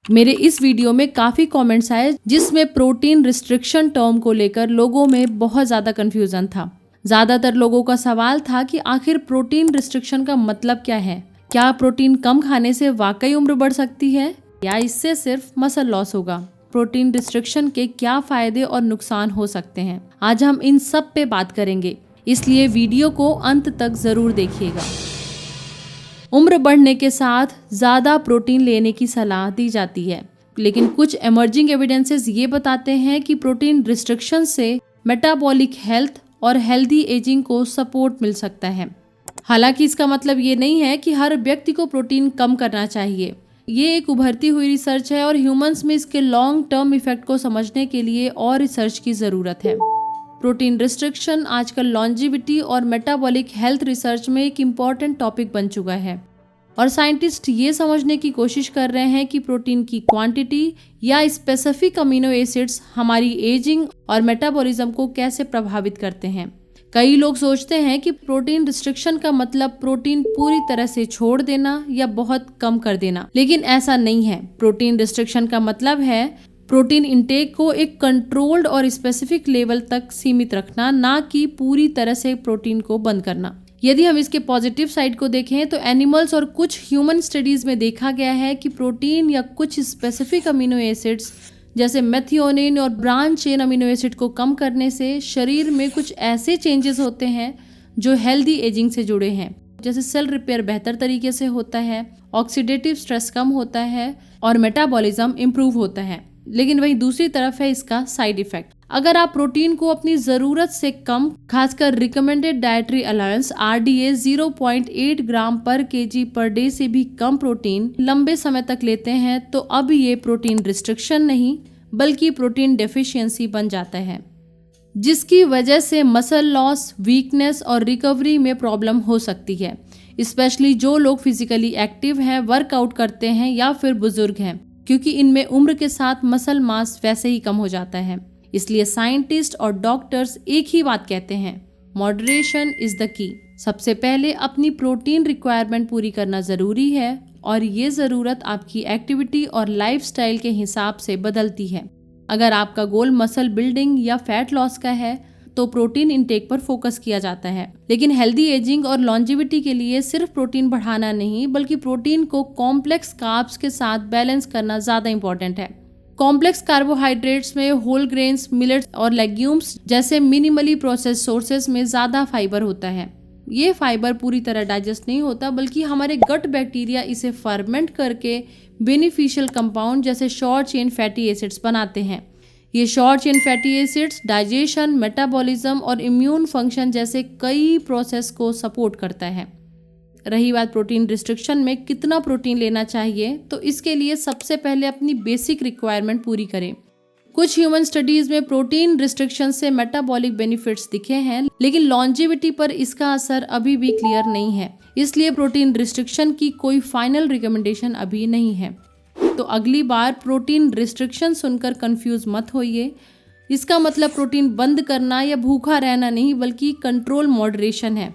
मेरे इस वीडियो में काफ़ी कमेंट्स आए जिसमें प्रोटीन रिस्ट्रिक्शन टर्म को लेकर लोगों में बहुत ज़्यादा कन्फ्यूज़न था। ज़्यादातर लोगों का सवाल था कि आखिर प्रोटीन रिस्ट्रिक्शन का मतलब क्या है? क्या प्रोटीन कम खाने से वाकई उम्र बढ़ सकती है या इससे सिर्फ मसल लॉस होगा? प्रोटीन रिस्ट्रिक्शन के क्या फ़ायदे और नुकसान हो सकते हैं? आज हम इन सब पे बात करेंगे, इसलिए वीडियो को अंत तक ज़रूर देखिएगा। उम्र बढ़ने के साथ ज़्यादा प्रोटीन लेने की सलाह दी जाती है, लेकिन कुछ इमर्जिंग एविडेंसेस ये बताते हैं कि प्रोटीन रिस्ट्रिक्शन से मेटाबॉलिक हेल्थ और हेल्दी एजिंग को सपोर्ट मिल सकता है। हालांकि इसका मतलब ये नहीं है कि हर व्यक्ति को प्रोटीन कम करना चाहिए। ये एक उभरती हुई रिसर्च है और ह्यूमंस में इसके लॉन्ग टर्म इफेक्ट को समझने के लिए और रिसर्च की ज़रूरत है। प्रोटीन रिस्ट्रिक्शन आजकल लॉन्जिविटी और मेटाबॉलिक हेल्थ रिसर्च में एक इम्पॉर्टेंट टॉपिक बन चुका है और साइंटिस्ट ये समझने की कोशिश कर रहे हैं कि प्रोटीन की क्वांटिटी या स्पेसिफिक अमीनो एसिड्स हमारी एजिंग और मेटाबॉलिज्म को कैसे प्रभावित करते हैं। कई लोग सोचते हैं कि प्रोटीन रिस्ट्रिक्शन का मतलब प्रोटीन पूरी तरह से छोड़ देना या बहुत कम कर देना, लेकिन ऐसा नहीं है। प्रोटीन रिस्ट्रिक्शन का मतलब है प्रोटीन इंटेक को एक कंट्रोल्ड और स्पेसिफिक लेवल तक सीमित रखना, ना कि पूरी तरह से प्रोटीन को बंद करना। यदि हम इसके पॉजिटिव साइड को देखें तो एनिमल्स और कुछ ह्यूमन स्टडीज में देखा गया है कि प्रोटीन या कुछ स्पेसिफिक अमीनो एसिड्स जैसे मेथियोनिन और ब्रांच चेन अमीनो एसिड को कम करने से शरीर में कुछ ऐसे चेंजेस होते हैं जो हेल्दी एजिंग से जुड़े हैं। जैसे सेल रिपेयर बेहतर तरीके से होता है, ऑक्सीडेटिव स्ट्रेस कम होता है और मेटाबॉलिज्म इम्प्रूव होता है। लेकिन वहीं दूसरी तरफ है इसका साइड इफेक्ट। अगर आप प्रोटीन को अपनी ज़रूरत से कम, खासकर रिकमेंडेड डाइटरी अलाउंस RDA 0.8 ग्राम पर केजी पर डे से भी कम प्रोटीन लंबे समय तक लेते हैं तो अब ये प्रोटीन रिस्ट्रिक्शन नहीं बल्कि प्रोटीन डेफिशिएंसी बन जाता है, जिसकी वजह से मसल लॉस, वीकनेस और रिकवरी में प्रॉब्लम हो सकती है। स्पेशली जो लोग फिजिकली एक्टिव हैं, वर्कआउट करते हैं या फिर बुजुर्ग हैं, क्योंकि इनमें उम्र के साथ मसल मास वैसे ही कम हो जाता है। इसलिए साइंटिस्ट और डॉक्टर्स एक ही बात कहते हैं, मॉडरेशन इज द की। सबसे पहले अपनी प्रोटीन रिक्वायरमेंट पूरी करना ज़रूरी है और ये ज़रूरत आपकी एक्टिविटी और लाइफस्टाइल के हिसाब से बदलती है। अगर आपका गोल मसल बिल्डिंग या फैट लॉस का है तो प्रोटीन इंटेक पर फोकस किया जाता है, लेकिन हेल्दी एजिंग और लॉन्जिविटी के लिए सिर्फ प्रोटीन बढ़ाना नहीं बल्कि प्रोटीन को कॉम्प्लेक्स कार्ब्स के साथ बैलेंस करना ज़्यादा इंपॉर्टेंट है। कॉम्प्लेक्स कार्बोहाइड्रेट्स में होल ग्रेन्स, मिलेट्स और लेग्यूम्स जैसे मिनिमली प्रोसेस्ड सोर्सेस में ज़्यादा फाइबर होता है। ये फाइबर पूरी तरह डाइजेस्ट नहीं होता बल्कि हमारे गट बैक्टीरिया इसे फर्मेंट करके बेनिफिशियल कंपाउंड जैसे शॉर्ट चेन फैटी एसिड्स बनाते हैं। ये short chain fatty acids digestion, metabolism और इम्यून फंक्शन जैसे कई प्रोसेस को सपोर्ट करता है। रही बात प्रोटीन रिस्ट्रिक्शन में कितना प्रोटीन लेना चाहिए, तो इसके लिए सबसे पहले अपनी बेसिक रिक्वायरमेंट पूरी करें। कुछ ह्यूमन स्टडीज में प्रोटीन रिस्ट्रिक्शन से मेटाबॉलिक बेनिफिट्स दिखे हैं, लेकिन लॉन्जिविटी पर इसका असर अभी भी क्लियर नहीं है। इसलिए प्रोटीन रिस्ट्रिक्शन की कोई फाइनल रिकमेंडेशन अभी नहीं है। तो अगली बार प्रोटीन रिस्ट्रिक्शन सुनकर कंफ्यूज मत होइए। इसका मतलब प्रोटीन बंद करना या भूखा रहना नहीं बल्कि कंट्रोल मॉडरेशन है।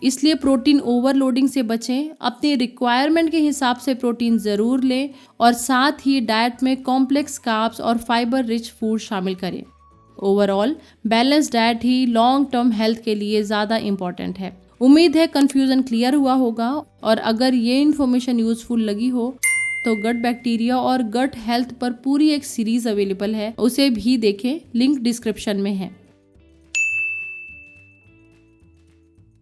इसलिए प्रोटीन ओवरलोडिंग से बचें, अपनी रिक्वायरमेंट के हिसाब से प्रोटीन ज़रूर लें और साथ ही डाइट में कॉम्प्लेक्स कार्ब्स और फाइबर रिच फूड शामिल करें। ओवरऑल बैलेंस डाइट ही लॉन्ग टर्म हेल्थ के लिए ज़्यादा इम्पॉर्टेंट है। उम्मीद है कन्फ्यूज़न क्लियर हुआ होगा और अगर ये इन्फॉर्मेशन यूज़फुल लगी हो तो गट बैक्टीरिया और गट हेल्थ पर पूरी एक सीरीज़ अवेलेबल है, उसे भी देखें, लिंक डिस्क्रिप्शन में है।